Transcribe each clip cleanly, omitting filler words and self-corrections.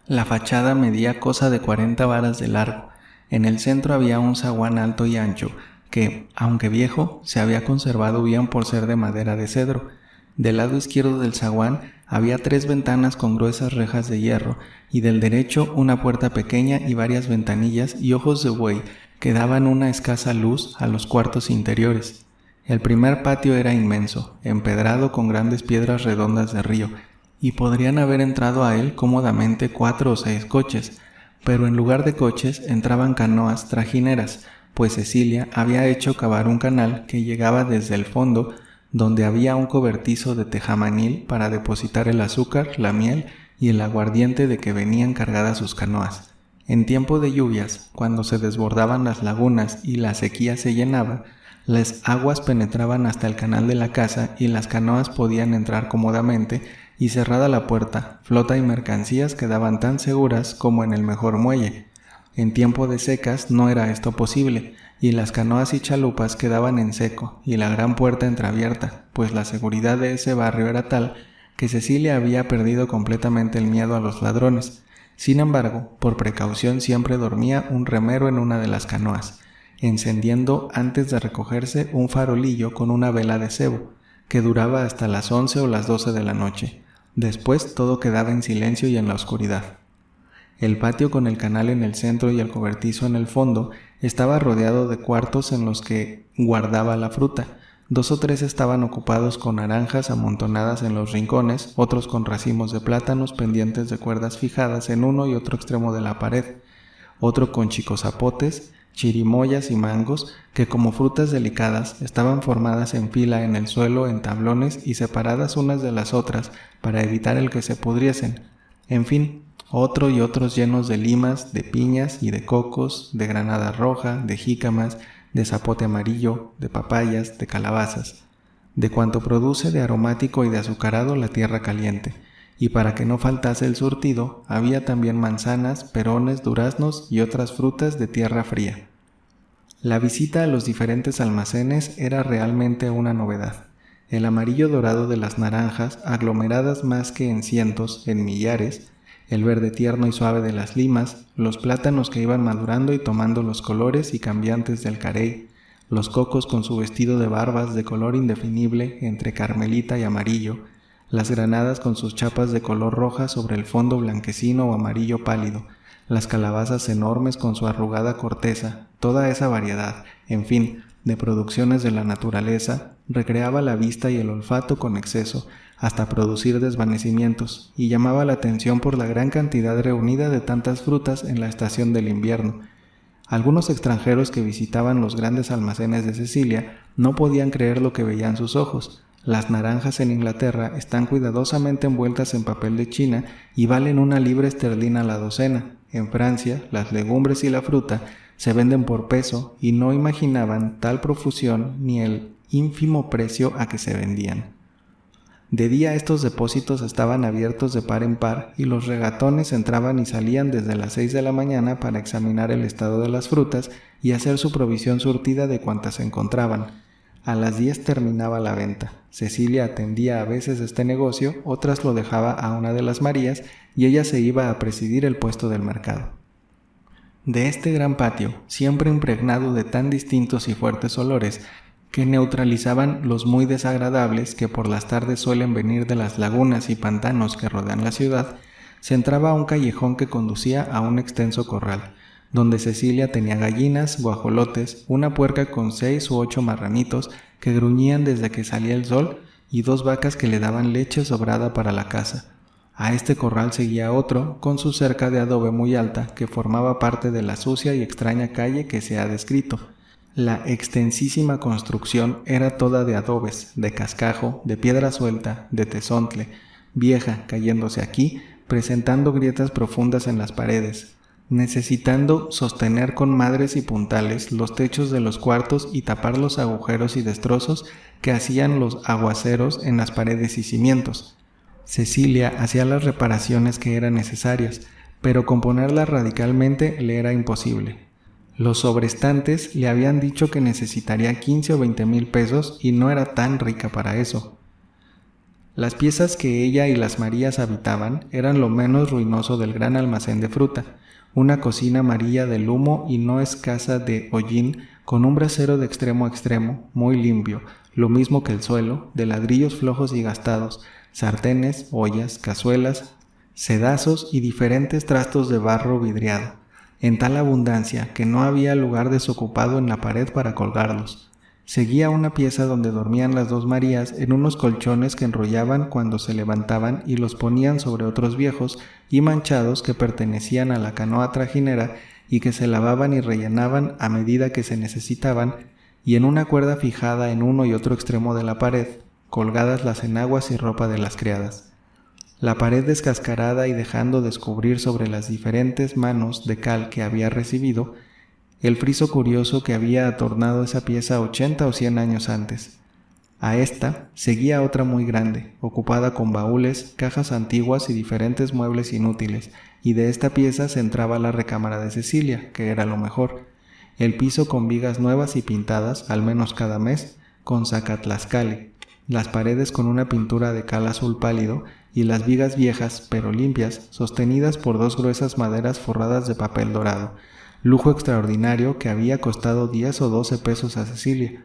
La fachada medía cosa de 40 varas de largo. En el centro había un zaguán alto y ancho, que, aunque viejo, se había conservado bien por ser de madera de cedro. Del lado izquierdo del zaguán había 3 ventanas con gruesas rejas de hierro, y del derecho una puerta pequeña y varias ventanillas y ojos de buey que daban una escasa luz a los cuartos interiores. El primer patio era inmenso, empedrado con grandes piedras redondas de río, y podrían haber entrado a él cómodamente 4 o 6 coches, pero en lugar de coches entraban canoas trajineras, pues Cecilia había hecho cavar un canal que llegaba desde el fondo, donde había un cobertizo de tejamanil para depositar el azúcar, la miel y el aguardiente de que venían cargadas sus canoas. En tiempo de lluvias, cuando se desbordaban las lagunas y la sequía se llenaba, las aguas penetraban hasta el canal de la casa y las canoas podían entrar cómodamente, y cerrada la puerta, flota y mercancías quedaban tan seguras como en el mejor muelle. En tiempo de secas no era esto posible, y las canoas y chalupas quedaban en seco y la gran puerta entreabierta, pues la seguridad de ese barrio era tal que Cecilia había perdido completamente el miedo a los ladrones. Sin embargo, por precaución siempre dormía un remero en una de las canoas, encendiendo antes de recogerse un farolillo con una vela de cebo, que duraba hasta las 11 o las 12 de la noche. Después todo quedaba en silencio y en la oscuridad. El patio, con el canal en el centro y el cobertizo en el fondo, estaba rodeado de cuartos en los que guardaba la fruta. 2 o 3 estaban ocupados con naranjas amontonadas en los rincones, otros con racimos de plátanos pendientes de cuerdas fijadas en uno y otro extremo de la pared, otro con chicozapotes, chirimoyas y mangos, que como frutas delicadas estaban formadas en fila en el suelo en tablones y separadas unas de las otras para evitar el que se pudriesen. En fin, otro y otros llenos de limas, de piñas y de cocos, de granada roja, de jícamas, de zapote amarillo, de papayas, de calabazas, de cuanto produce de aromático y de azucarado la tierra caliente. Y para que no faltase el surtido, había también manzanas, perones, duraznos y otras frutas de tierra fría. La visita a los diferentes almacenes era realmente una novedad. El amarillo dorado de las naranjas, aglomeradas más que en cientos, en millares, el verde tierno y suave de las limas, los plátanos que iban madurando y tomando los colores y cambiantes del carey, los cocos con su vestido de barbas de color indefinible entre carmelita y amarillo, las granadas con sus chapas de color roja sobre el fondo blanquecino o amarillo pálido, las calabazas enormes con su arrugada corteza, toda esa variedad, en fin, de producciones de la naturaleza, recreaba la vista y el olfato con exceso, hasta producir desvanecimientos, y llamaba la atención por la gran cantidad reunida de tantas frutas en la estación del invierno. Algunos extranjeros que visitaban los grandes almacenes de Cecilia no podían creer lo que veían sus ojos. Las naranjas en Inglaterra están cuidadosamente envueltas en papel de China y valen 1 libra esterlina la docena. En Francia, las legumbres y la fruta se venden por peso y no imaginaban tal profusión ni el ínfimo precio a que se vendían. De día estos depósitos estaban abiertos de par en par y los regatones entraban y salían desde las 6 de la mañana para examinar el estado de las frutas y hacer su provisión surtida de cuantas encontraban. A las 10 terminaba la venta. Cecilia atendía a veces este negocio, otras lo dejaba a una de las Marías y ella se iba a presidir el puesto del mercado. De este gran patio, siempre impregnado de tan distintos y fuertes olores, que neutralizaban los muy desagradables que por las tardes suelen venir de las lagunas y pantanos que rodean la ciudad, se entraba a un callejón que conducía a un extenso corral, donde Cecilia tenía gallinas, guajolotes, una puerca con 6 u 8 marranitos que gruñían desde que salía el sol y 2 vacas que le daban leche sobrada para la casa. A este corral seguía otro, con su cerca de adobe muy alta, que formaba parte de la sucia y extraña calle que se ha descrito. La extensísima construcción era toda de adobes, de cascajo, de piedra suelta, de tezontle, vieja, cayéndose aquí, presentando grietas profundas en las paredes, necesitando sostener con madres y puntales los techos de los cuartos y tapar los agujeros y destrozos que hacían los aguaceros en las paredes y cimientos. Cecilia hacía las reparaciones que eran necesarias, pero componerlas radicalmente le era imposible. Los sobrestantes le habían dicho que necesitaría 15 o 20 mil pesos y no era tan rica para eso. Las piezas que ella y las Marías habitaban eran lo menos ruinoso del gran almacén de fruta, una cocina amarilla del humo y no escasa de hollín, con un brasero de extremo a extremo, muy limpio, lo mismo que el suelo, de ladrillos flojos y gastados, sartenes, ollas, cazuelas, sedazos y diferentes trastos de barro vidriado, en tal abundancia que no había lugar desocupado en la pared para colgarlos. Seguía una pieza donde dormían las dos Marías en unos colchones que enrollaban cuando se levantaban y los ponían sobre otros viejos y manchados que pertenecían a la canoa trajinera y que se lavaban y rellenaban a medida que se necesitaban, y en una cuerda fijada en uno y otro extremo de la pared, colgadas las enaguas y ropa de las criadas. La pared descascarada y dejando descubrir sobre las diferentes manos de cal que había recibido, el friso curioso que había atornado esa pieza 80 o 100 años antes. A esta seguía otra muy grande, ocupada con baúles, cajas antiguas y diferentes muebles inútiles, y de esta pieza se entraba la recámara de Cecilia, que era lo mejor. El piso con vigas nuevas y pintadas, al menos cada mes, con zacatlascale, las paredes con una pintura de cal azul pálido, y las vigas viejas, pero limpias, sostenidas por dos gruesas maderas forradas de papel dorado, lujo extraordinario que había costado 10 o 12 pesos a Cecilia.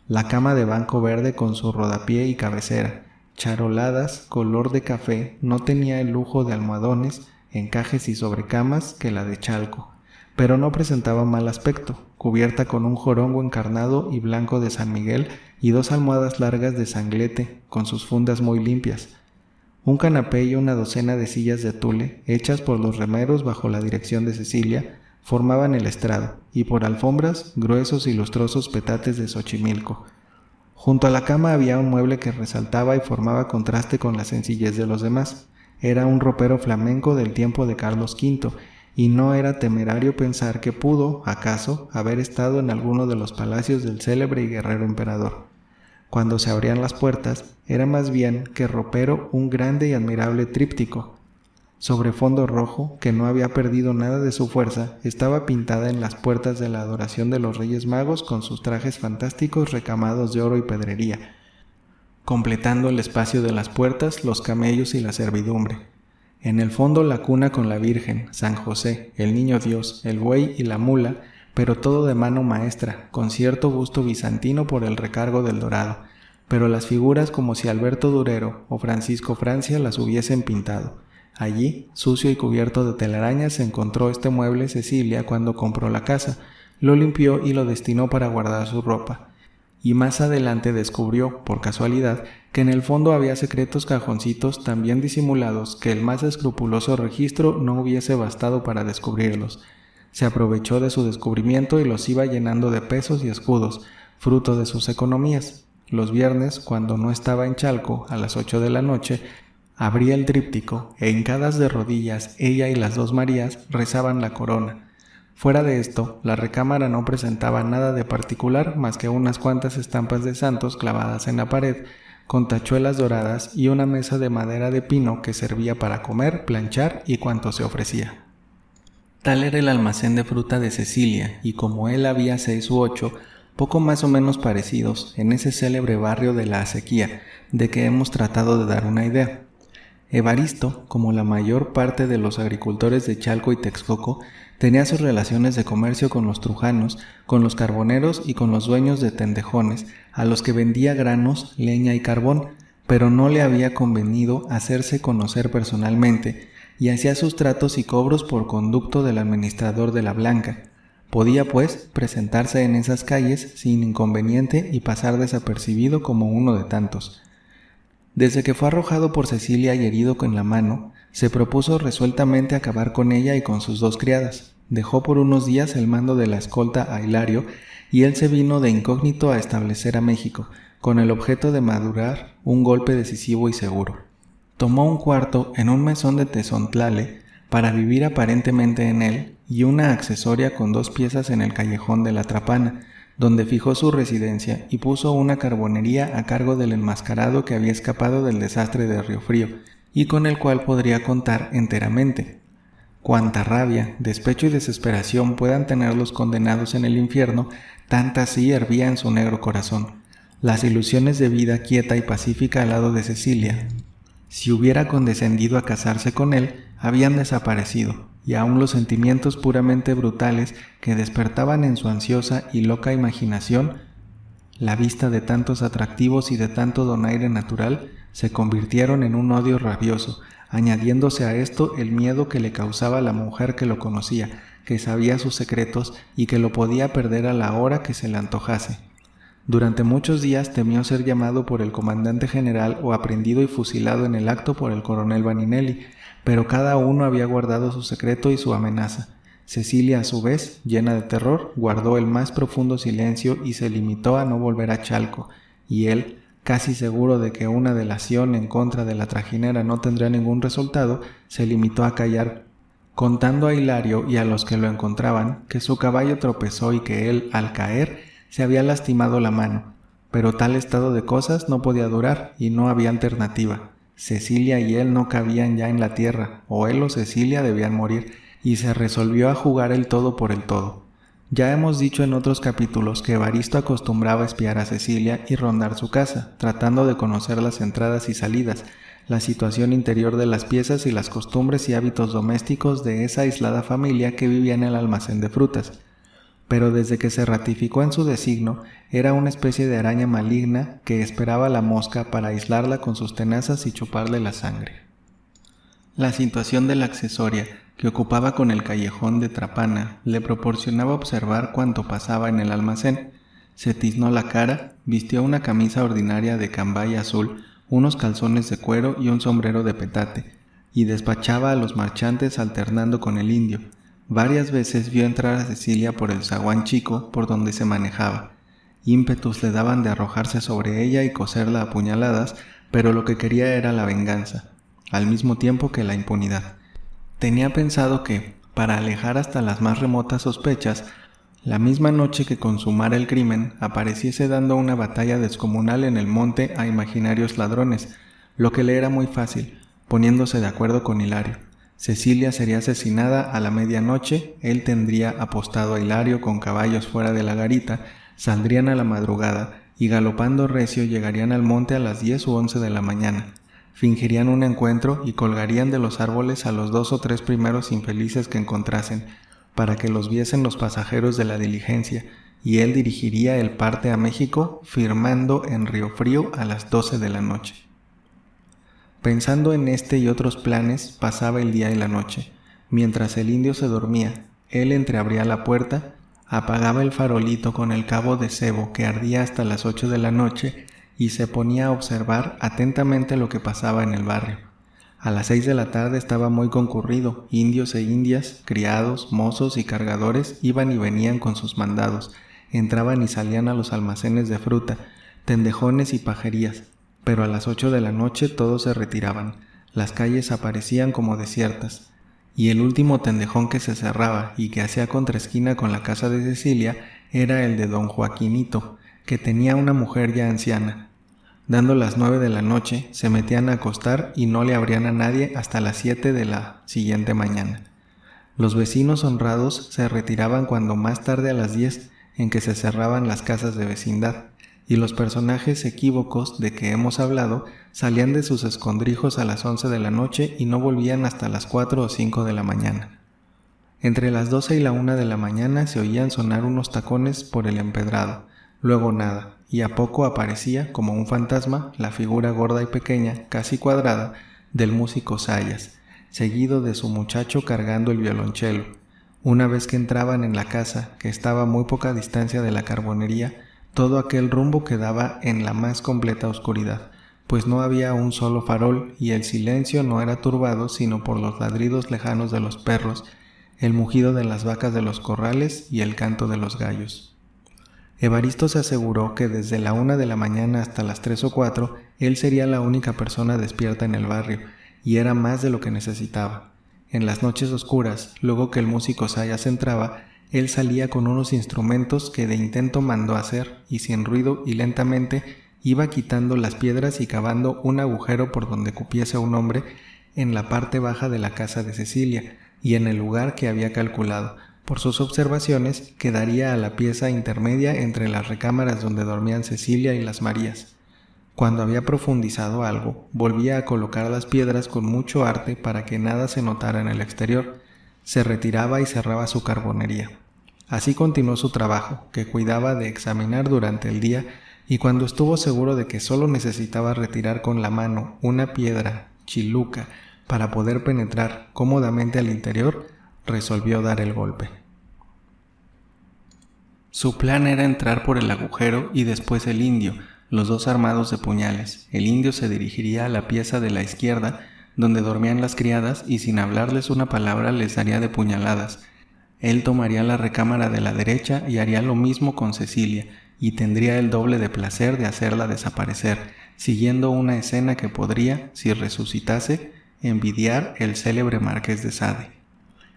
La cama de banco verde con su rodapié y cabecera, charoladas, color de café, no tenía el lujo de almohadones, encajes y sobrecamas que la de Chalco, pero no presentaba mal aspecto, cubierta con un jorongo encarnado y blanco de San Miguel y dos almohadas largas de sanglete, con sus fundas muy limpias. Un canapé y una docena de sillas de tule, hechas por los remeros bajo la dirección de Cecilia, formaban el estrado, y por alfombras, gruesos y lustrosos petates de Xochimilco. Junto a la cama había un mueble que resaltaba y formaba contraste con la sencillez de los demás. Era un ropero flamenco del tiempo de Carlos V, y no era temerario pensar que pudo, acaso, haber estado en alguno de los palacios del célebre y guerrero emperador. Cuando se abrían las puertas, era más bien que ropero un grande y admirable tríptico. Sobre fondo rojo, que no había perdido nada de su fuerza, estaba pintada en las puertas de la adoración de los Reyes Magos con sus trajes fantásticos recamados de oro y pedrería, completando el espacio de las puertas, los camellos y la servidumbre. En el fondo la cuna con la Virgen, San José, el Niño Dios, el buey y la mula, pero todo de mano maestra, con cierto gusto bizantino por el recargo del dorado, pero las figuras como si Alberto Durero o Francisco Francia las hubiesen pintado. Allí, sucio y cubierto de telarañas, se encontró este mueble Cecilia cuando compró la casa, lo limpió y lo destinó para guardar su ropa. Y más adelante descubrió, por casualidad, que en el fondo había secretos cajoncitos tan bien disimulados que el más escrupuloso registro no hubiese bastado para descubrirlos. Se aprovechó de su descubrimiento y los iba llenando de pesos y escudos, fruto de sus economías. Los viernes, cuando no estaba en Chalco, a las 8 de la noche, abría el tríptico e hincadas de rodillas, ella y las dos Marías rezaban la corona. Fuera de esto, la recámara no presentaba nada de particular más que unas cuantas estampas de santos clavadas en la pared, con tachuelas doradas y una mesa de madera de pino que servía para comer, planchar y cuanto se ofrecía. Tal era el almacén de fruta de Cecilia, y como él había 6 u 8, poco más o menos parecidos, en ese célebre barrio de la acequia, de que hemos tratado de dar una idea. Evaristo, como la mayor parte de los agricultores de Chalco y Texcoco, tenía sus relaciones de comercio con los trujanos, con los carboneros y con los dueños de tendejones, a los que vendía granos, leña y carbón, pero no le había convenido hacerse conocer personalmente, y hacía sus tratos y cobros por conducto del administrador de la Blanca. Podía, pues, presentarse en esas calles sin inconveniente y pasar desapercibido como uno de tantos. Desde que fue arrojado por Cecilia y herido con la mano, se propuso resueltamente acabar con ella y con sus dos criadas. Dejó por unos días el mando de la escolta a Hilario y él se vino de incógnito a establecer a México, con el objeto de madurar un golpe decisivo y seguro. Tomó un cuarto en un mesón de Tezontlale para vivir aparentemente en él y una accesoria con 2 piezas en el callejón de la Trapana, donde fijó su residencia y puso una carbonería a cargo del enmascarado que había escapado del desastre de Río Frío y con el cual podría contar enteramente. Cuanta rabia, despecho y desesperación puedan tener los condenados en el infierno, tanta sí hervía en su negro corazón. las ilusiones de vida quieta y pacífica al lado de Cecilia. Si hubiera condescendido a casarse con él, habían desaparecido, y aún los sentimientos puramente brutales que despertaban en su ansiosa y loca imaginación la vista de tantos atractivos y de tanto donaire natural, se convirtieron en un odio rabioso, añadiéndose a esto el miedo que le causaba la mujer que lo conocía, que sabía sus secretos y que lo podía perder a la hora que se le antojase. Durante muchos días temió ser llamado por el comandante general o aprehendido y fusilado en el acto por el coronel Vaninelli, pero cada uno había guardado su secreto y su amenaza. Cecilia, a su vez, llena de terror, guardó el más profundo silencio y se limitó a no volver a Chalco, y él, casi seguro de que una delación en contra de la trajinera no tendría ningún resultado, se limitó a callar, contando a Hilario y a los que lo encontraban que su caballo tropezó y que él, al caer, se había lastimado la mano, pero tal estado de cosas no podía durar y no había alternativa. Cecilia y él no cabían ya en la tierra, o él o Cecilia debían morir, y se resolvió a jugar el todo por el todo. Ya hemos dicho en otros capítulos que Evaristo acostumbraba espiar a Cecilia y rondar su casa, tratando de conocer las entradas y salidas, la situación interior de las piezas y las costumbres y hábitos domésticos de esa aislada familia que vivía en el almacén de frutas. Pero desde que se ratificó en su designio, era una especie de araña maligna que esperaba a la mosca para aislarla con sus tenazas y chuparle la sangre. La situación de la accesoria, que ocupaba con el callejón de Trapana, le proporcionaba observar cuanto pasaba en el almacén. Se tiznó la cara, vistió una camisa ordinaria de cambay azul, unos calzones de cuero y un sombrero de petate, y despachaba a los marchantes alternando con el indio. Varias veces vio entrar a Cecilia por el zaguán chico por donde se manejaba. Ímpetus le daban de arrojarse sobre ella y coserla a puñaladas, pero lo que quería era la venganza, al mismo tiempo que la impunidad. Tenía pensado que, para alejar hasta las más remotas sospechas, la misma noche que consumara el crimen, apareciese dando una batalla descomunal en el monte a imaginarios ladrones, lo que le era muy fácil, poniéndose de acuerdo con Hilario. Cecilia sería asesinada a la medianoche, él tendría apostado a Hilario con caballos fuera de la garita, saldrían a la madrugada y galopando recio llegarían al monte a las 10 u 11 de la mañana. Fingirían un encuentro y colgarían de los árboles a los 2 o 3 primeros infelices que encontrasen, para que los viesen los pasajeros de la diligencia, y él dirigiría el parte a México, firmando en Río Frío a las 12 de la noche. Pensando en este y otros planes, pasaba el día y la noche. Mientras el indio se dormía, él entreabría la puerta, apagaba el farolito con el cabo de cebo que ardía hasta las 8 de la noche y se ponía a observar atentamente lo que pasaba en el barrio. A las 6 de la tarde estaba muy concurrido, indios e indias, criados, mozos y cargadores iban y venían con sus mandados, entraban y salían a los almacenes de fruta, tendejones y pajerías, pero a las 8 de la noche todos se retiraban, las calles aparecían como desiertas, y el último tendejón que se cerraba y que hacía contraesquina con la casa de Cecilia era el de don Joaquinito, que tenía una mujer ya anciana. Dando las 9 de la noche, se metían a acostar y no le abrían a nadie hasta las 7 de la siguiente mañana. Los vecinos honrados se retiraban cuando más tarde a las 10, en que se cerraban las casas de vecindad, y los personajes equívocos de que hemos hablado salían de sus escondrijos a las 11 de la noche y no volvían hasta las 4 o 5 de la mañana. Entre las 12 y la 1 de la mañana se oían sonar unos tacones por el empedrado, luego nada, y a poco aparecía, como un fantasma, la figura gorda y pequeña, casi cuadrada, del músico Sayas, seguido de su muchacho cargando el violonchelo. Una vez que entraban en la casa, que estaba a muy poca distancia de la carbonería, todo aquel rumbo quedaba en la más completa oscuridad, pues no había un solo farol y el silencio no era turbado sino por los ladridos lejanos de los perros, el mugido de las vacas de los corrales y el canto de los gallos. Evaristo se aseguró que desde la 1 de la mañana hasta las 3 o 4 él sería la única persona despierta en el barrio, y era más de lo que necesitaba. En las noches oscuras, luego que el músico Sayas entraba, él salía con unos instrumentos que de intento mandó hacer, y sin ruido y lentamente iba quitando las piedras y cavando un agujero por donde cupiese un hombre en la parte baja de la casa de Cecilia, y en el lugar que había calculado, Por sus observaciones, quedaría a la pieza intermedia entre las recámaras donde dormían Cecilia y las Marías. Cuando había profundizado algo, volvía a colocar las piedras con mucho arte para que nada se notara en el exterior. Se retiraba y cerraba su carbonería. Así continuó su trabajo, que cuidaba de examinar durante el día, y cuando estuvo seguro de que solo necesitaba retirar con la mano una piedra chiluca para poder penetrar cómodamente al interior, resolvió dar el golpe. Su plan era entrar por el agujero y después el indio, los dos armados de puñales. El indio se dirigiría a la pieza de la izquierda, donde dormían las criadas, y sin hablarles una palabra les daría de puñaladas. Él tomaría la recámara de la derecha y haría lo mismo con Cecilia, y tendría el doble de placer de hacerla desaparecer, siguiendo una escena que podría, si resucitase, envidiar el célebre Marqués de Sade.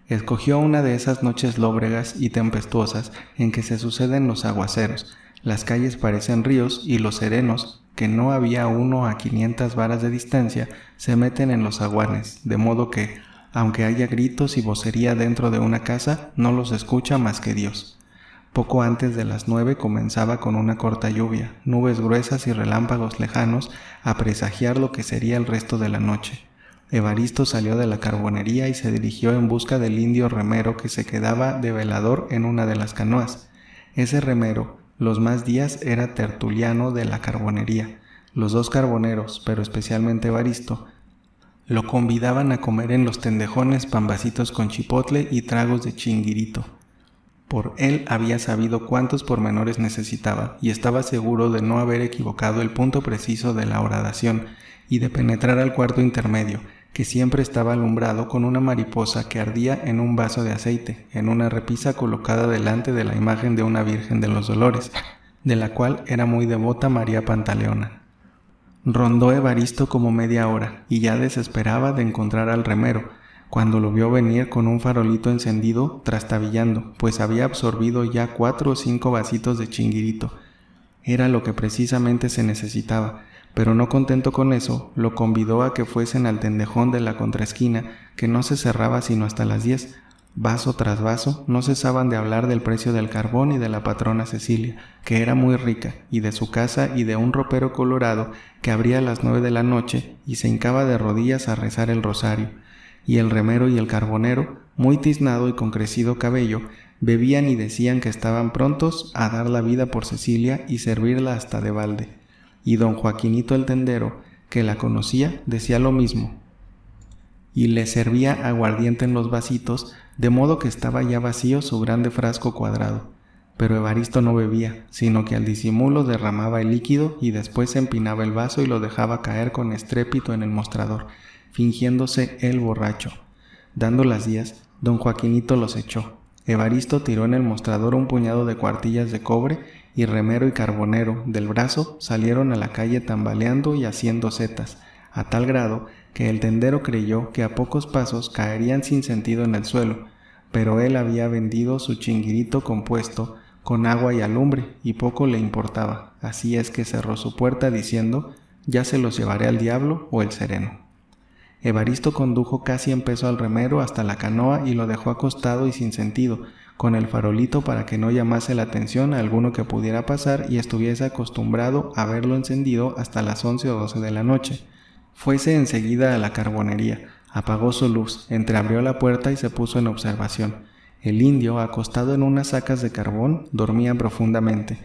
Escogió una de esas noches lóbregas y tempestuosas en que se suceden los aguaceros, las calles parecen ríos y los serenos, que no había uno a 500 varas de distancia, se meten en los zaguanes, de modo que, aunque haya gritos y vocería dentro de una casa, no los escucha más que Dios. Poco antes de las 9 comenzaba con una corta lluvia, nubes gruesas y relámpagos lejanos a presagiar lo que sería el resto de la noche. Evaristo salió de la carbonería y se dirigió en busca del indio remero que se quedaba de velador en una de las canoas. Ese remero, los más días, era tertuliano de la carbonería. Los dos carboneros, pero especialmente Evaristo, lo convidaban a comer en los tendejones pambacitos con chipotle y tragos de chinguirito. Por él había sabido cuántos pormenores necesitaba y estaba seguro de no haber equivocado el punto preciso de la horadación y de penetrar al cuarto intermedio, que siempre estaba alumbrado con una mariposa que ardía en un vaso de aceite, en una repisa colocada delante de la imagen de una Virgen de los Dolores, de la cual era muy devota María Pantaleona. Rondó Evaristo como media hora y ya desesperaba de encontrar al remero, cuando lo vio venir con un farolito encendido trastabillando, pues había absorbido ya 4 o 5 vasitos de chinguirito. Era lo que precisamente se necesitaba, pero no contento con eso, lo convidó a que fuesen al tendejón de la contraesquina, que no se cerraba sino hasta las 10. Vaso tras vaso, no cesaban de hablar del precio del carbón y de la patrona Cecilia, que era muy rica, y de su casa y de un ropero colorado que abría a las 9 de la noche y se hincaba de rodillas a rezar el rosario. Y el remero y el carbonero, muy tiznado y con crecido cabello, bebían y decían que estaban prontos a dar la vida por Cecilia y servirla hasta de balde. Y don Joaquinito el tendero, que la conocía, decía lo mismo, y le servía aguardiente en los vasitos, de modo que estaba ya vacío su grande frasco cuadrado. Pero Evaristo no bebía, sino que al disimulo derramaba el líquido y después empinaba el vaso y lo dejaba caer con estrépito en el mostrador, fingiéndose él borracho. Dando las 10, don Joaquinito los echó. Evaristo tiró en el mostrador un puñado de cuartillas de cobre y remero y carbonero, del brazo, salieron a la calle tambaleando y haciendo setas, a tal grado que el tendero creyó que a pocos pasos caerían sin sentido en el suelo, pero él había vendido su chinguirito compuesto con agua y alumbre y poco le importaba, así es que cerró su puerta diciendo: «Ya se los llevaré al diablo o el sereno». Evaristo condujo casi en peso al remero hasta la canoa y lo dejó acostado y sin sentido, con el farolito para que no llamase la atención a alguno que pudiera pasar y estuviese acostumbrado a verlo encendido hasta las 11 o 12 de la noche. Fuese enseguida a la carbonería, apagó su luz, entreabrió la puerta y se puso en observación. El indio, acostado en unas sacas de carbón, dormía profundamente.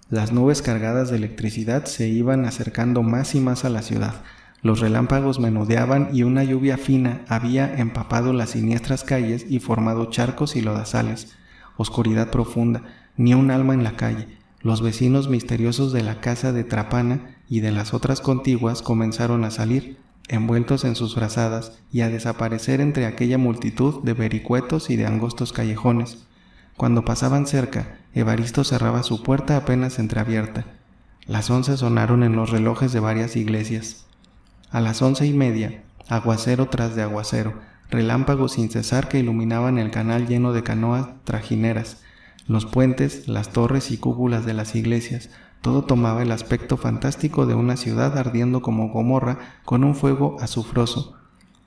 Las nubes cargadas de electricidad se iban acercando más y más a la ciudad. Los relámpagos menudeaban y una lluvia fina había empapado las siniestras calles y formado charcos y lodazales. Oscuridad profunda, ni un alma en la calle. Los vecinos misteriosos de la casa de Trapana y de las otras contiguas comenzaron a salir, envueltos en sus frazadas, y a desaparecer entre aquella multitud de vericuetos y de angostos callejones. Cuando pasaban cerca, Evaristo cerraba su puerta apenas entreabierta. Las 11 sonaron en los relojes de varias iglesias. A las 11:30, aguacero tras de aguacero, relámpagos sin cesar que iluminaban el canal lleno de canoas trajineras, los puentes, las torres y cúpulas de las iglesias. Todo tomaba el aspecto fantástico de una ciudad ardiendo como Gomorra con un fuego azufroso.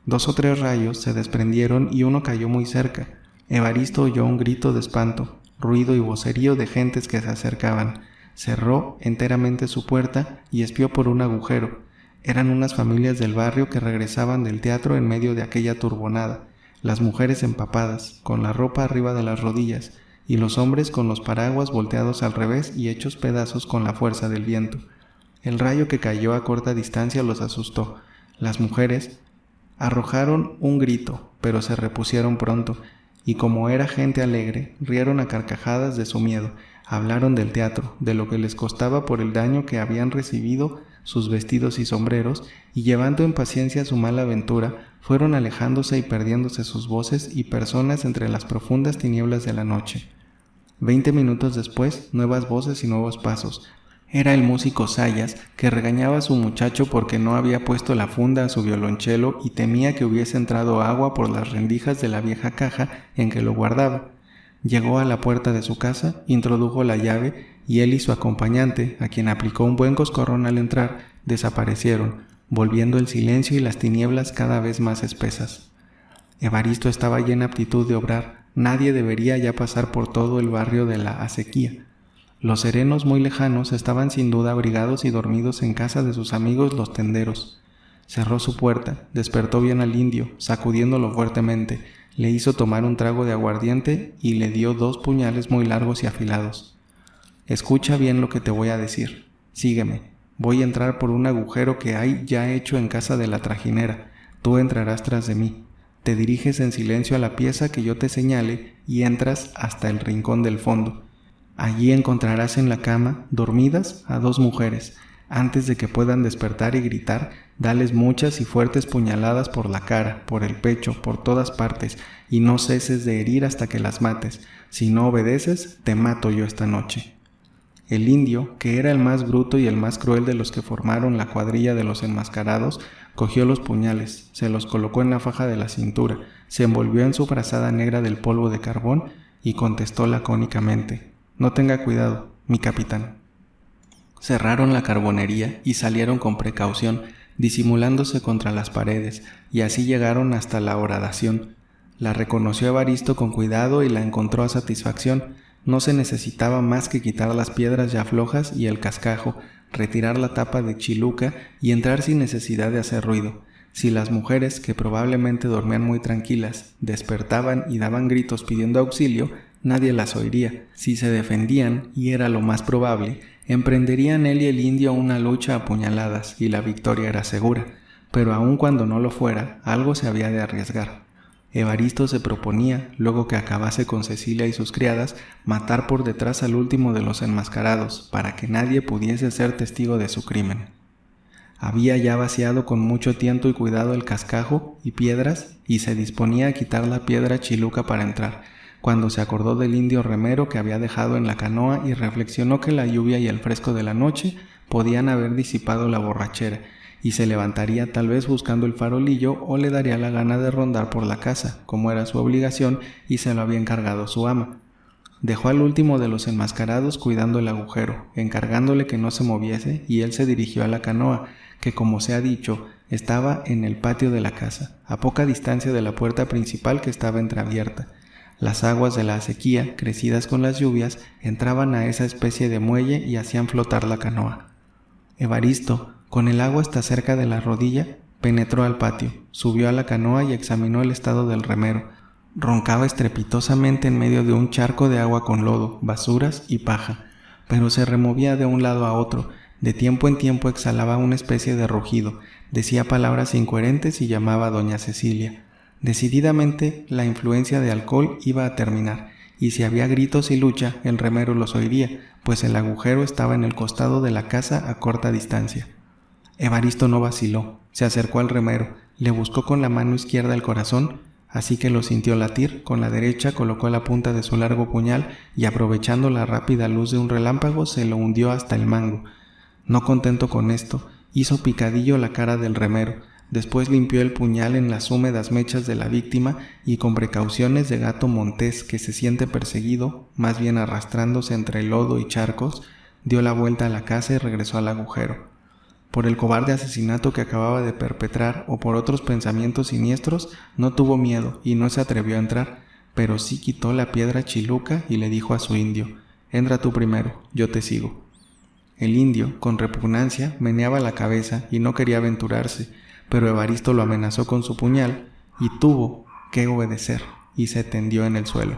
2 o 3 rayos se desprendieron y uno cayó muy cerca. Evaristo oyó un grito de espanto, ruido y vocerío de gentes que se acercaban. Cerró enteramente su puerta y espió por un agujero. Eran unas familias del barrio que regresaban del teatro en medio de aquella turbonada, las mujeres empapadas, con la ropa arriba de las rodillas, y los hombres con los paraguas volteados al revés y hechos pedazos con la fuerza del viento. El rayo que cayó a corta distancia los asustó. Las mujeres arrojaron un grito, pero se repusieron pronto, y como era gente alegre, rieron a carcajadas de su miedo. Hablaron del teatro, de lo que les costaba por el daño que habían recibido sus vestidos y sombreros, y llevando en paciencia su mala aventura, fueron alejándose y perdiéndose sus voces y personas entre las profundas tinieblas de la noche. 20 minutos después, nuevas voces y nuevos pasos. Era el músico Sayas, que regañaba a su muchacho porque no había puesto la funda a su violonchelo y temía que hubiese entrado agua por las rendijas de la vieja caja en que lo guardaba. Llegó a la puerta de su casa, introdujo la llave y él y su acompañante, a quien aplicó un buen coscorrón al entrar, desaparecieron, volviendo el silencio y las tinieblas cada vez más espesas. Evaristo estaba ya en aptitud de obrar. Nadie debería ya pasar por todo el barrio de la acequia. Los serenos muy lejanos estaban sin duda abrigados y dormidos en casa de sus amigos los tenderos. Cerró su puerta, despertó bien al indio, sacudiéndolo fuertemente, le hizo tomar un trago de aguardiente y le dio 2 puñales muy largos y afilados. Escucha bien lo que te voy a decir. Sígueme. Voy a entrar por un agujero que hay ya hecho en casa de la trajinera. Tú entrarás tras de mí. Te diriges en silencio a la pieza que yo te señale y entras hasta el rincón del fondo. Allí encontrarás en la cama, dormidas, a 2 mujeres. Antes de que puedan despertar y gritar, dales muchas y fuertes puñaladas por la cara, por el pecho, por todas partes, y no ceses de herir hasta que las mates. Si no obedeces, te mato yo esta noche. El indio, que era el más bruto y el más cruel de los que formaron la cuadrilla de los enmascarados, cogió los puñales, se los colocó en la faja de la cintura, se envolvió en su frazada negra del polvo de carbón y contestó lacónicamente: «No tenga cuidado, mi capitán». Cerraron la carbonería y salieron con precaución, disimulándose contra las paredes, y así llegaron hasta la horadación. La reconoció Evaristo con cuidado y la encontró a satisfacción. No se necesitaba más que quitar las piedras ya flojas y el cascajo, retirar la tapa de chiluca y entrar sin necesidad de hacer ruido. Si las mujeres, que probablemente dormían muy tranquilas, despertaban y daban gritos pidiendo auxilio, nadie las oiría. Si se defendían, y era lo más probable, emprenderían él y el indio una lucha a puñaladas y la victoria era segura. Pero aun cuando no lo fuera, algo se había de arriesgar. Evaristo se proponía, luego que acabase con Cecilia y sus criadas, matar por detrás al último de los enmascarados, para que nadie pudiese ser testigo de su crimen. Había ya vaciado con mucho tiento y cuidado el cascajo y piedras, y se disponía a quitar la piedra chiluca para entrar, cuando se acordó del indio remero que había dejado en la canoa y reflexionó que la lluvia y el fresco de la noche podían haber disipado la borrachera, y se levantaría tal vez buscando el farolillo o le daría la gana de rondar por la casa, como era su obligación y se lo había encargado su ama. Dejó al último de los enmascarados cuidando el agujero, encargándole que no se moviese, y él se dirigió a la canoa, que como se ha dicho, estaba en el patio de la casa, a poca distancia de la puerta principal que estaba entreabierta. Las aguas de la acequia, crecidas con las lluvias, entraban a esa especie de muelle y hacían flotar la canoa. Evaristo, con el agua hasta cerca de la rodilla, penetró al patio, subió a la canoa y examinó el estado del remero. Roncaba estrepitosamente en medio de un charco de agua con lodo, basuras y paja, pero se removía de un lado a otro. De tiempo en tiempo exhalaba una especie de rugido, decía palabras incoherentes y llamaba a doña Cecilia. Decididamente la influencia de alcohol iba a terminar, y si había gritos y lucha, el remero los oiría, pues el agujero estaba en el costado de la casa a corta distancia. Evaristo no vaciló, se acercó al remero, le buscó con la mano izquierda el corazón, así que lo sintió latir, con la derecha colocó la punta de su largo puñal y aprovechando la rápida luz de un relámpago se lo hundió hasta el mango. No contento con esto, hizo picadillo la cara del remero, después limpió el puñal en las húmedas mechas de la víctima y con precauciones de gato montés que se siente perseguido, más bien arrastrándose entre lodo y charcos, dio la vuelta a la casa y regresó al agujero. Por el cobarde asesinato que acababa de perpetrar o por otros pensamientos siniestros, no tuvo miedo y no se atrevió a entrar, pero sí quitó la piedra chiluca y le dijo a su indio: «Entra tú primero, yo te sigo». El indio, con repugnancia, meneaba la cabeza y no quería aventurarse, pero Evaristo lo amenazó con su puñal y tuvo que obedecer, y se tendió en el suelo.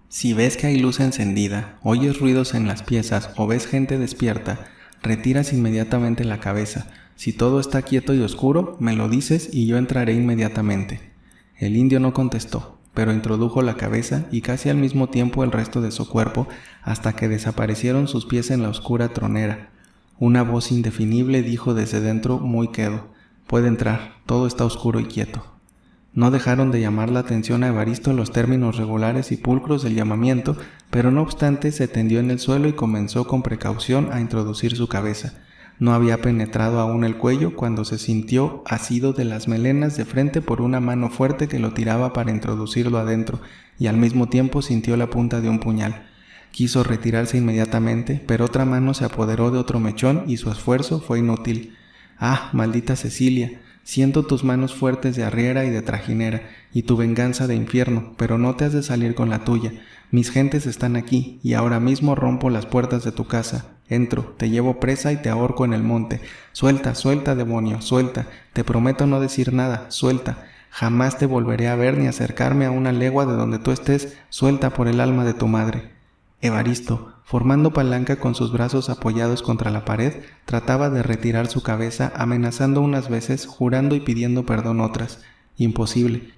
Si ves que hay luz encendida, oyes ruidos en las piezas o ves gente despierta, retiras inmediatamente la cabeza. Si todo está quieto y oscuro, me lo dices y yo entraré inmediatamente. El indio no contestó, pero introdujo la cabeza y casi al mismo tiempo el resto de su cuerpo hasta que desaparecieron sus pies en la oscura tronera. Una voz indefinible dijo desde dentro muy quedo: «Puede entrar, todo está oscuro y quieto». No dejaron de llamar la atención a Evaristo los términos regulares y pulcros del llamamiento, pero no obstante se tendió en el suelo y comenzó con precaución a introducir su cabeza. No había penetrado aún el cuello cuando se sintió asido de las melenas de frente por una mano fuerte que lo tiraba para introducirlo adentro, y al mismo tiempo sintió la punta de un puñal. Quiso retirarse inmediatamente, pero otra mano se apoderó de otro mechón y su esfuerzo fue inútil. «Ah, maldita Cecilia, siento tus manos fuertes de arriera y de trajinera, y tu venganza de infierno, pero no te has de salir con la tuya. Mis gentes están aquí, y ahora mismo rompo las puertas de tu casa. Entro, te llevo presa y te ahorco en el monte. Suelta, suelta, demonio, suelta. Te prometo no decir nada, suelta. Jamás te volveré a ver ni acercarme a una legua de donde tú estés. Suelta por el alma de tu madre». Evaristo, formando palanca con sus brazos apoyados contra la pared, trataba de retirar su cabeza, amenazando unas veces, jurando y pidiendo perdón otras. Imposible.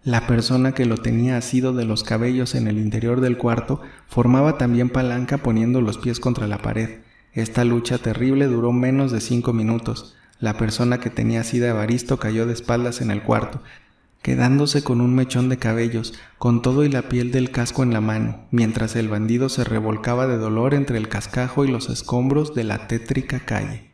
La persona que lo tenía asido de los cabellos en el interior del cuarto formaba también palanca poniendo los pies contra la pared. Esta lucha terrible duró menos de 5 minutos. La persona que tenía asida a Evaristo cayó de espaldas en el cuarto, quedándose con un mechón de cabellos, con todo y la piel del casco en la mano, mientras el bandido se revolcaba de dolor entre el cascajo y los escombros de la tétrica calle.